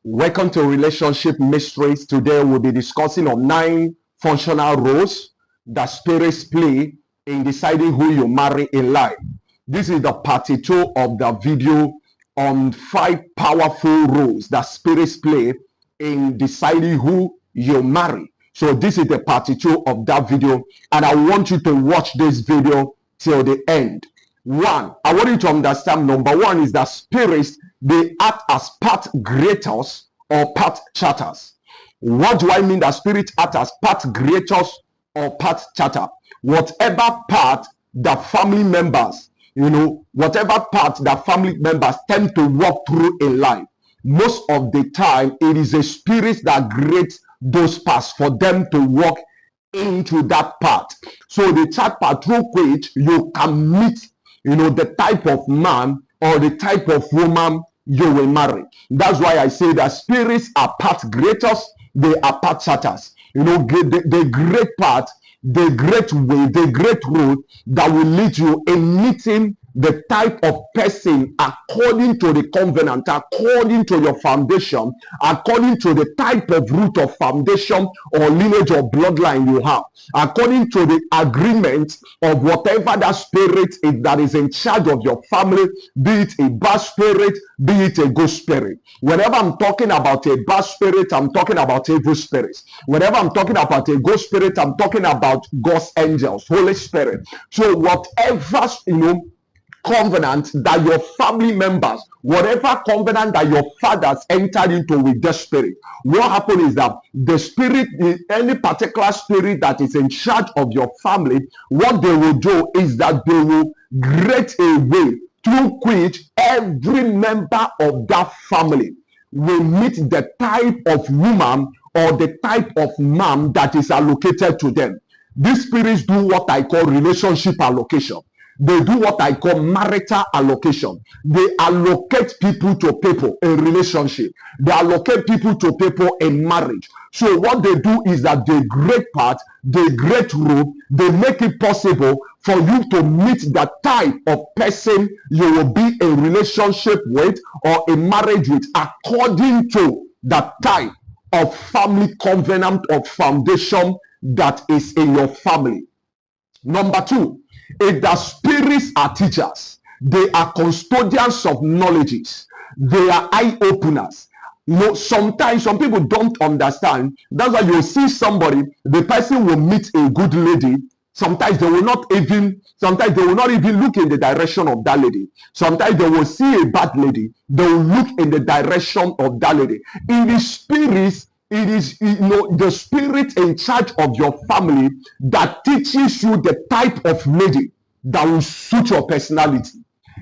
Welcome to Relationship Mysteries. Today we'll be discussing on 9 functional roles that spirits play in deciding who you marry in life. This is the part 2 of the video on 5 powerful roles that spirits play in deciding who you marry. So this is the part 2 of that video, and I want you to watch this video till the end. One, I want you to understand, number one is that spirits, they act as path creators or path chatters. What do I mean that spirits act as path creators or path chatter? Whatever path the family members, whatever path the family members tend to walk through in life, most of the time it is a spirit that creates those paths for them to walk into that path. So the third part through which you can meet the type of man or the type of woman you will marry. That's why I say that spirits are path creators, they are path chatters. The great path, the great way, the great road that will lead you in meeting the type of person according to the covenant, according to your foundation, according to the type of root of foundation or lineage or bloodline you have, according to the agreement of whatever that spirit is that is in charge of your family, be it a bad spirit, be it a good spirit. Whenever I'm talking about a bad spirit, I'm talking about evil spirits. Whenever I'm talking about a good spirit, I'm talking about God's angels, Holy Spirit. So whatever, covenant that your family members, whatever covenant that your fathers entered into with the spirit, what happened is that the spirit, any particular spirit that is in charge of your family, what they will do is that they will create a way through which every member of that family will meet the type of woman or the type of man that is allocated to them. These spirits do what I call relationship allocation. They do what I call marital allocation. They allocate people to people in relationship. They allocate people to people in marriage. So what they do is that they great part, they great rule, they make it possible for you to meet the type of person you will be in relationship with or in marriage with according to the type of family covenant or foundation that is in your family. Number 2, if the spirits are teachers, they are custodians of knowledges, they are eye openers. Sometimes some people don't understand. That's why you see somebody, the person will meet a good lady. Sometimes they will not even look in the direction of that lady. Sometimes they will see a bad lady, they will look in the direction of that lady. In the spirits, it is the spirit in charge of your family that teaches you the type of lady that will suit your personality.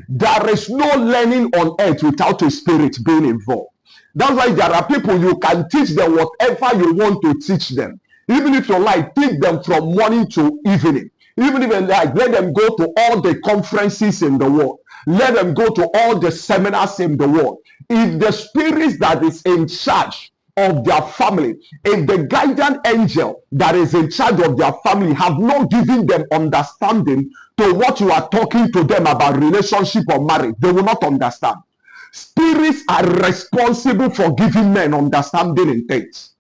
There is no learning on earth without a spirit being involved. That's why there are people you can teach them whatever you want to teach them. Even if you like, teach them from morning to evening. Even if you like, let them go to all the conferences in the world. Let them go to all the seminars in the world. If the spirit that is in charge of their family, if the guardian angel that is in charge of their family have not given them understanding to what you are talking to them about relationship or marriage, they will not understand. Spirits are responsible for giving men understanding in things.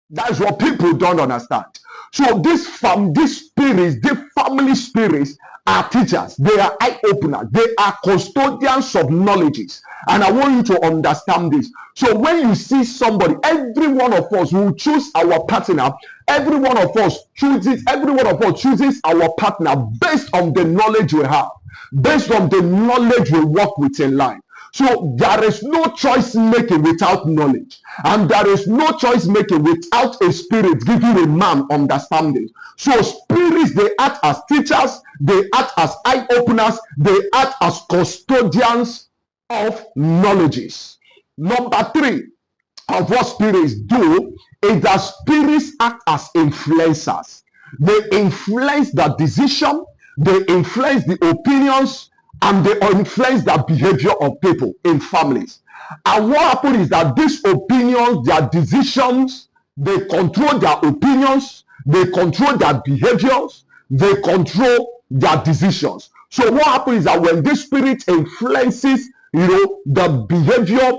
That's what people don't understand. So these spirits, the family spirits, are teachers, they are eye openers, they are custodians of knowledges. And I want you to understand this. So when you see somebody, every one of us will choose our partner. Every one of us chooses our partner based on the knowledge we have, based on the knowledge we work with in life. So there is no choice making without knowledge, and there is no choice making without a spirit giving a man understanding. So spirits, they act as teachers, they act as eye openers, they act as custodians of knowledges. Number 3 of what spirits do is that spirits act as influencers. They influence the decision, they influence the opinions, and they influence the behavior of people in families. And what happens is that these opinions, their decisions, they control their opinions, they control their behaviors, they control their decisions. So what happens is that when this spirit influences, the behavior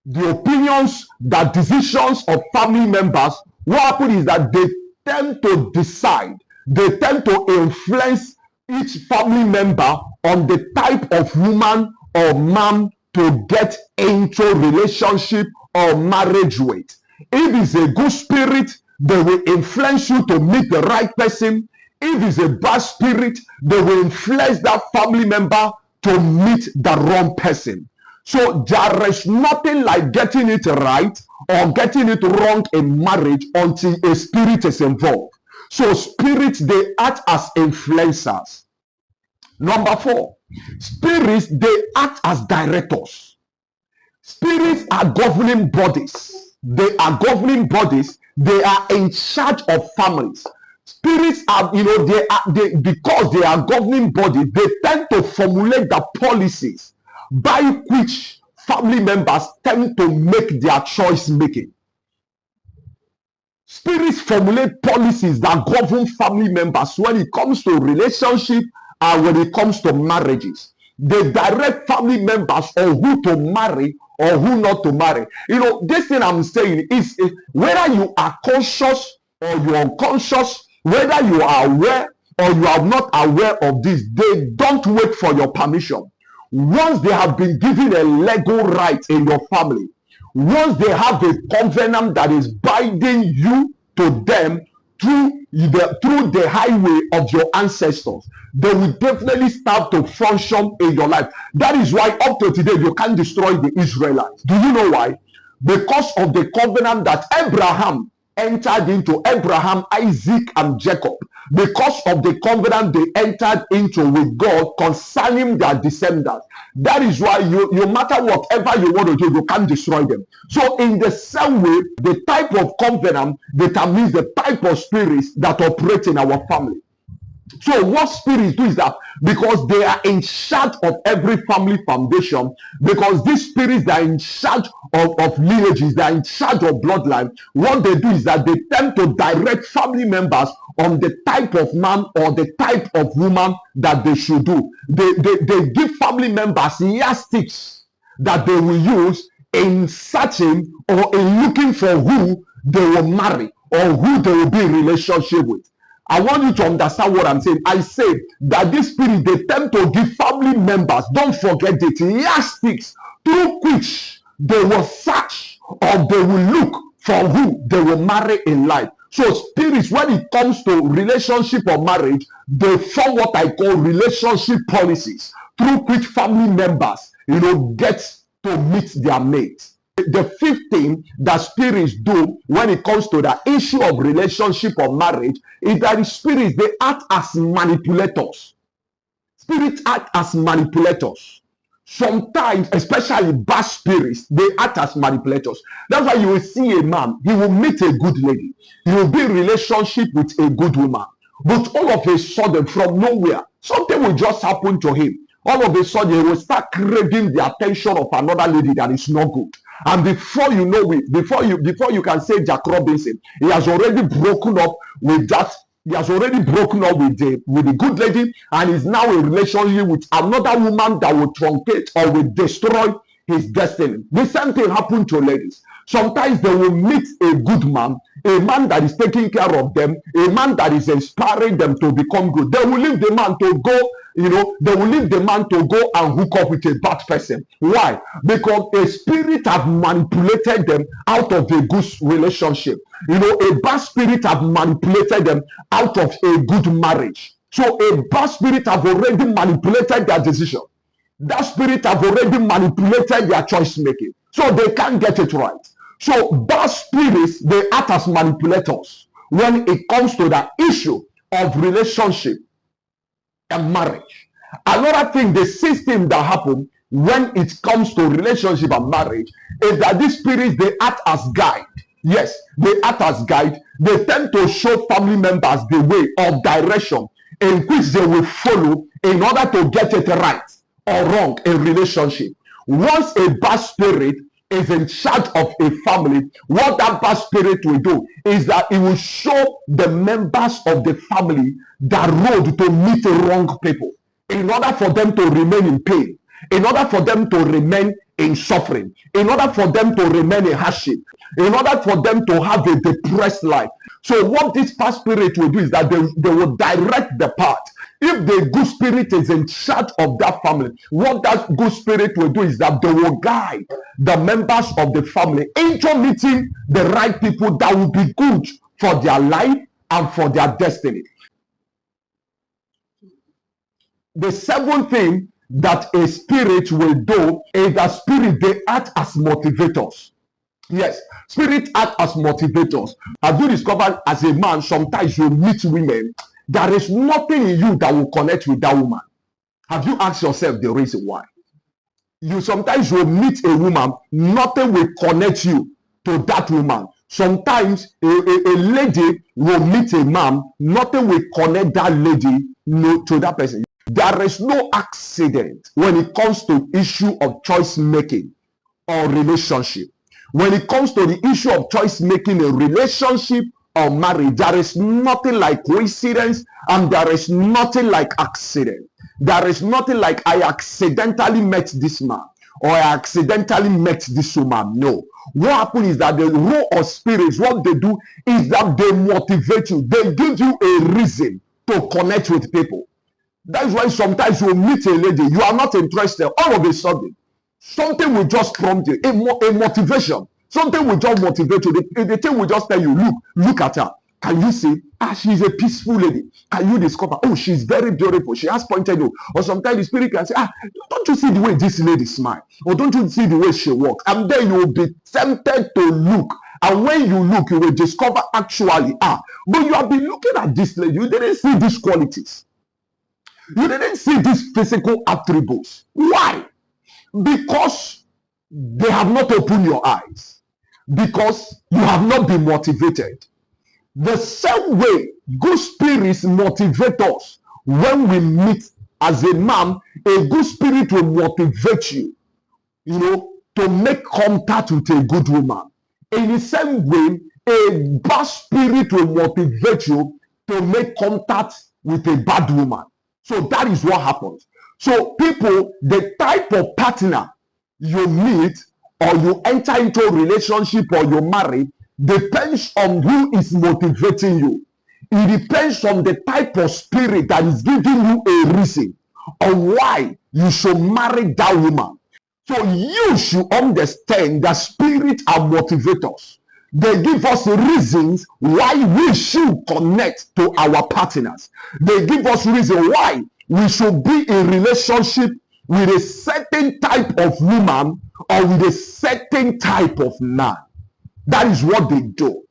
the opinions, the decisions of family members, what happens is that they tend to decide, they tend to influence each family member on the type of woman or man to get into relationship or marriage with. If it's a good spirit, they will influence you to meet the right person. If it's a bad spirit, they will influence that family member to meet the wrong person. So there is nothing like getting it right or getting it wrong in marriage until a spirit is involved. So spirits, they act as influencers. Number 4, spirits, they act as directors. Spirits are governing bodies. They are governing bodies. They are in charge of families. Spirits are, because they are governing bodies, they tend to formulate the policies by which family members tend to make their choice making. Spirits formulate policies that govern family members when it comes to relationship and when it comes to marriages. They direct family members on who to marry or who not to marry. This thing I'm saying is whether you are conscious or you're unconscious, whether you are aware or you are not aware of this, they don't wait for your permission. Once they have been given a legal right in your family, once they have a covenant that is binding you to them through the highway of your ancestors, they will definitely start to function in your life. That is why up to today you can't destroy the Israelites. Do you know why? Because of the covenant that Abraham entered into, Abraham, Isaac, and Jacob, because of the covenant they entered into with God concerning their descendants. That is why no matter whatever you want to do, you can't destroy them. So in the same way, the type of covenant determines the type of spirits that operate in our family. So what spirits do is that because they are in charge of every family foundation, because these spirits are in charge of lineages, they are in charge of bloodline, what they do is that they tend to direct family members on the type of man or the type of woman that they should do. They give family members yardsticks that they will use in searching or in looking for who they will marry or who they will be in relationship with. I want you to understand what I'm saying. I say that this spirit, they tend to give family members, don't forget it, yardsticks through which they will search or they will look for who they will marry in life. So spirits, when it comes to relationship or marriage, they form what I call relationship policies through which family members, get to meet their mates. The 5th thing that spirits do when it comes to the issue of relationship or marriage is that the spirits, they act as manipulators. Spirits act as manipulators. Sometimes, especially bad spirits, they act as manipulators. That's why you will see a man, he will meet a good lady, he will be in relationship with a good woman, but all of a sudden, from nowhere, something will just happen to him. All of a sudden, he will start craving the attention of another lady that is not good. And before you know it, before you can say Jack Robinson, he has already broken up with that. He has already broken up with the good lady, and is now in relationship with another woman that will truncate or will destroy his destiny. The same thing happened to ladies. Sometimes they will meet a good man, a man that is taking care of them, a man that is inspiring them to become good. They will leave the man to go, they will leave the man to go and hook up with a bad person. Why? Because a spirit have manipulated them out of a good relationship. A bad spirit have manipulated them out of a good marriage. So a bad spirit have already manipulated their decision. That spirit have already manipulated their choice making. So they can't get it right. So bad spirits, they act as manipulators when it comes to the issue of relationship and marriage. Another thing, the system that happens when it comes to relationship and marriage is that these spirits, they act as guide. Yes, they act as guide. They tend to show family members the way of direction in which they will follow in order to get it right or wrong in relationship. Once a bad spirit is in charge of a family, what that bad spirit will do is that it will show the members of the family the road to meet wrong people in order for them to remain in pain, in order for them to remain in suffering, in order for them to remain in hardship, in order for them to have a depressed life. So what this past spirit will do is that they will direct the path. If the good spirit is in charge of that family, what that good spirit will do is that they will guide the members of the family into meeting the right people that will be good for their life and for their destiny. The seventh thing that a spirit will do is that spirit, they act as motivators. Yes, spirit act as motivators. Have you discovered as a man, sometimes you meet women, there is nothing in you that will connect with that woman. Have you asked yourself the reason why? You sometimes will meet a woman, nothing will connect you to that woman. Sometimes a lady will meet a man, nothing will connect that lady to that person. There is no accident when it comes to issue of choice making or relationship. When it comes to the issue of choice making a relationship or marriage, there is nothing like coincidence and there is nothing like accident. There is nothing like I accidentally met this man or I accidentally met this woman. No. What happens is that the role of spirits, what they do is that they motivate you. They give you a reason to connect with people. That's why sometimes you meet a lady, you are not interested, all of a sudden, something will just prompt you, a motivation. Something will just motivate you. The thing will just tell you, look at her. Can you see? She's a peaceful lady. Can you discover? Oh, she's very beautiful. She has pointed nose. Or sometimes the spirit can say, don't you see the way this lady smiles? Or don't you see the way she walks? And then you will be tempted to look. And when you look, you will discover actually, but you have been looking at this lady. You didn't see these qualities. You didn't see these physical attributes. Why? Because they have not opened your eyes. Because you have not been motivated. The same way good spirits motivate us. When we meet as a man, a good spirit will motivate you, to make contact with a good woman. In the same way, a bad spirit will motivate you to make contact with a bad woman. So that is what happens. So people, the type of partner you meet or you enter into a relationship or you marry depends on who is motivating you. It depends on the type of spirit that is giving you a reason on why you should marry that woman. So you should understand that spirits are motivators. They give us reasons why we should connect to our partners. They give us reasons why we should be in relationship with a certain type of woman or with a certain type of man. That is what they do.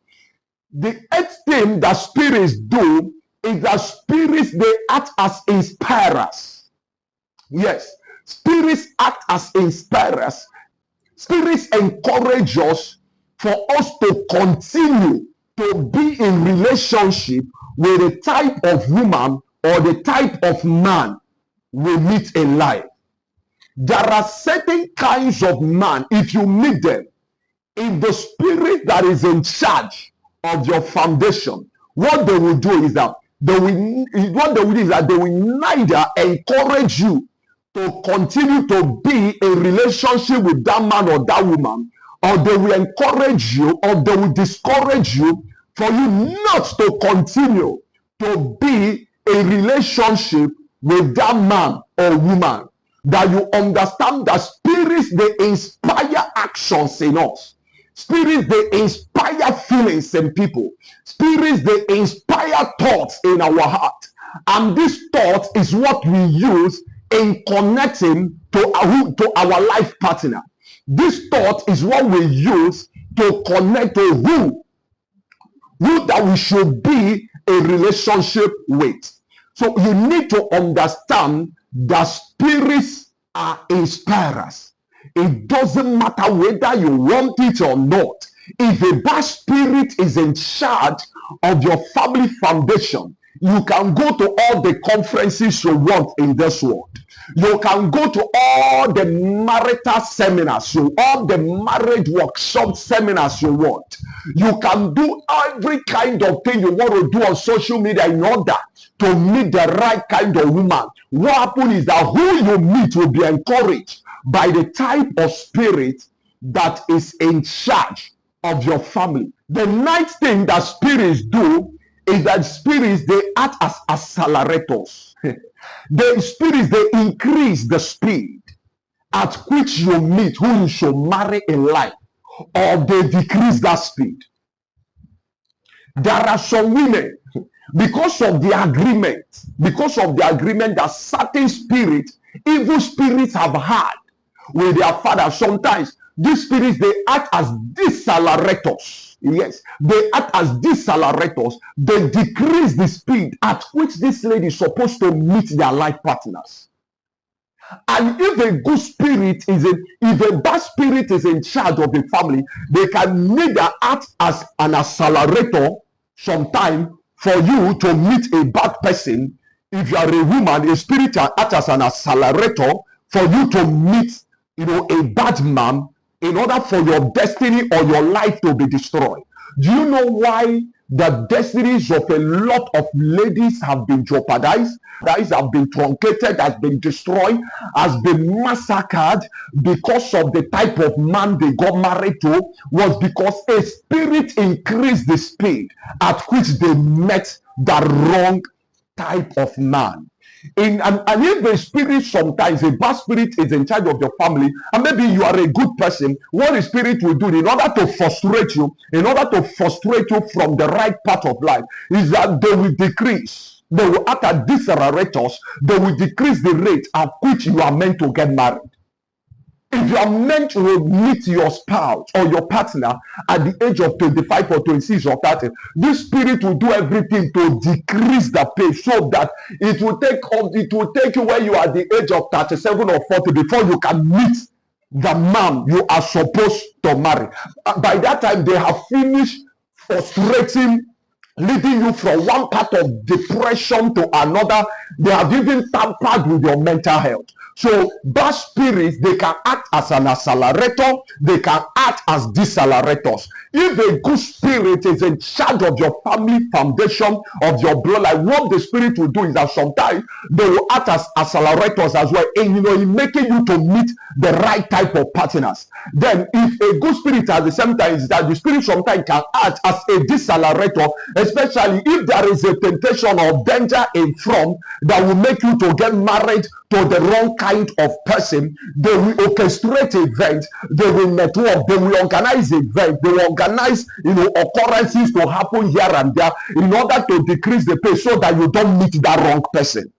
The eighth thing that spirits do is that spirits, they act as inspirers. Yes, spirits act as inspirers. Spirits encourage us for us to continue to be in relationship with the type of woman or the type of man we meet in life. There are certain kinds of man, if you meet them, if the spirit that is in charge of your foundation, what they will do is that they will neither encourage you to continue to be in relationship with that man or that woman, or they will encourage you, or they will discourage you for you not to continue to be in relationship with that man or woman. That you understand that spirits, they inspire actions in us. Spirits, they inspire feelings in people. Spirits, they inspire thoughts in our heart. And this thought is what we use in connecting to our life partner. This thought is what we use to connect to who that we should be a relationship with. So you need to understand that spirits are inspirers. It doesn't matter whether you want it or not. If a bad spirit is in charge of your family foundation, you can go to all the conferences you want in this world. You can go to all the marital seminars, all the marriage workshop seminars you want. You can do every kind of thing you want to do on social media in order to meet the right kind of woman. What happens is that who you meet will be encouraged by the type of spirit that is in charge of your family. The ninth thing that spirits do is that spirits, they act as accelerators. The spirits, they increase the speed at which you meet who you should marry in life, or they decrease that speed. There are some women, because of the agreement that certain spirits, evil spirits have had with their father, sometimes these spirits, they act as decelerators. Yes, they act as decelerators. They decrease the speed at which this lady is supposed to meet their life partners. And if a good spirit is if a bad spirit is in charge of the family, they can neither act as an accelerator sometime for you to meet a bad person. If you are a woman, a spirit can act as an accelerator for you to meet, a bad man, in order for your destiny or your life to be destroyed. Do you know why the destinies of a lot of ladies have been jeopardized, have been truncated, has been destroyed, has been massacred because of the type of man they got married to? Was because a spirit increased the speed at which they met the wrong type of man. And if the spirit, sometimes a bad spirit is in charge of your family, and maybe you are a good person, what the spirit will do in order to frustrate you from the right path of life, is that they will decrease. They will act as decelerators. They will decrease the rate at which you are meant to get married. If you are meant to meet your spouse or your partner at the age of 25 or 26 or 30, this spirit will do everything to decrease the pace, so that it will take you where you are at the age of 37 or 40 before you can meet the man you are supposed to marry. By that time, they have finished frustrating, leading you from one part of depression to another. They have even tampered with your mental health. So bad spirits, they can act as an accelerator, they can act as decelerators. If a good spirit is in charge of your family foundation, of your bloodline, what the spirit will do is that sometimes they will act as accelerators as well, and in making you to meet the right type of partners. Then if a good spirit at the same time is that the spirit sometimes can act as a decelerator, especially if there is a temptation or danger in front that will make you to get married to the wrong kind of person. They will orchestrate events, they will network, they will organize events, they will organize occurrences to happen here and there in order to decrease the pace, so that you don't meet that wrong person.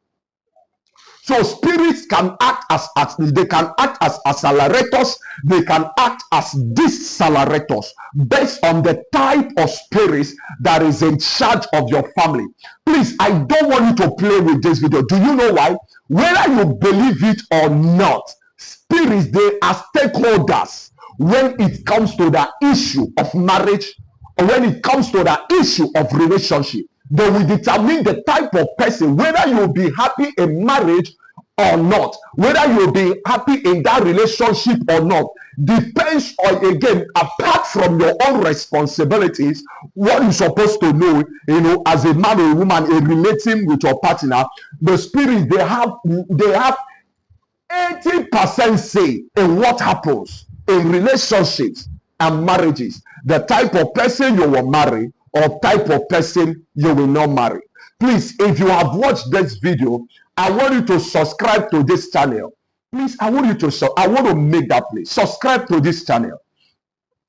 So spirits can act as accelerators, they can act as decelerators based on the type of spirits that is in charge of your family. Please, I don't want you to play with this video. Do you know why? Whether you believe it or not, spirits, they are stakeholders when it comes to the issue of marriage, or when it comes to the issue of relationship. They will determine the type of person, whether you will be happy in marriage or not, whether you will be happy in that relationship or not, depends on, again, apart from your own responsibilities, what you're supposed to know, as a man or a woman, in relating with your partner. The spirits, they have 80% say in what happens in relationships and marriages, the type of person you will marry or type of person you will not marry. Please, if you have watched this video, I want you to subscribe to this channel. Please, I want to make that, please. Subscribe to this channel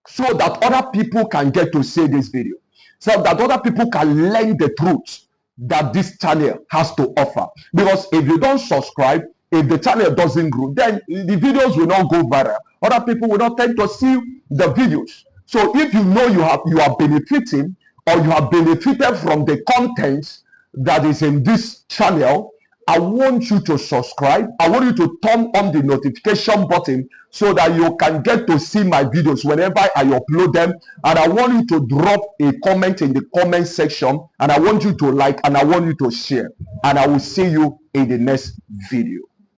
so that other people can get to see this video, so that other people can learn the truth that this channel has to offer. Because if you don't subscribe, if the channel doesn't grow, then the videos will not go viral. Other people will not tend to see the videos. So if you know you are benefiting, or you have benefited from the content that is in this channel, I want you to subscribe. I want you to turn on the notification button so that you can get to see my videos whenever I upload them. And I want you to drop a comment in the comment section, and I want you to like, and I want you to share. And I will see you in the next video.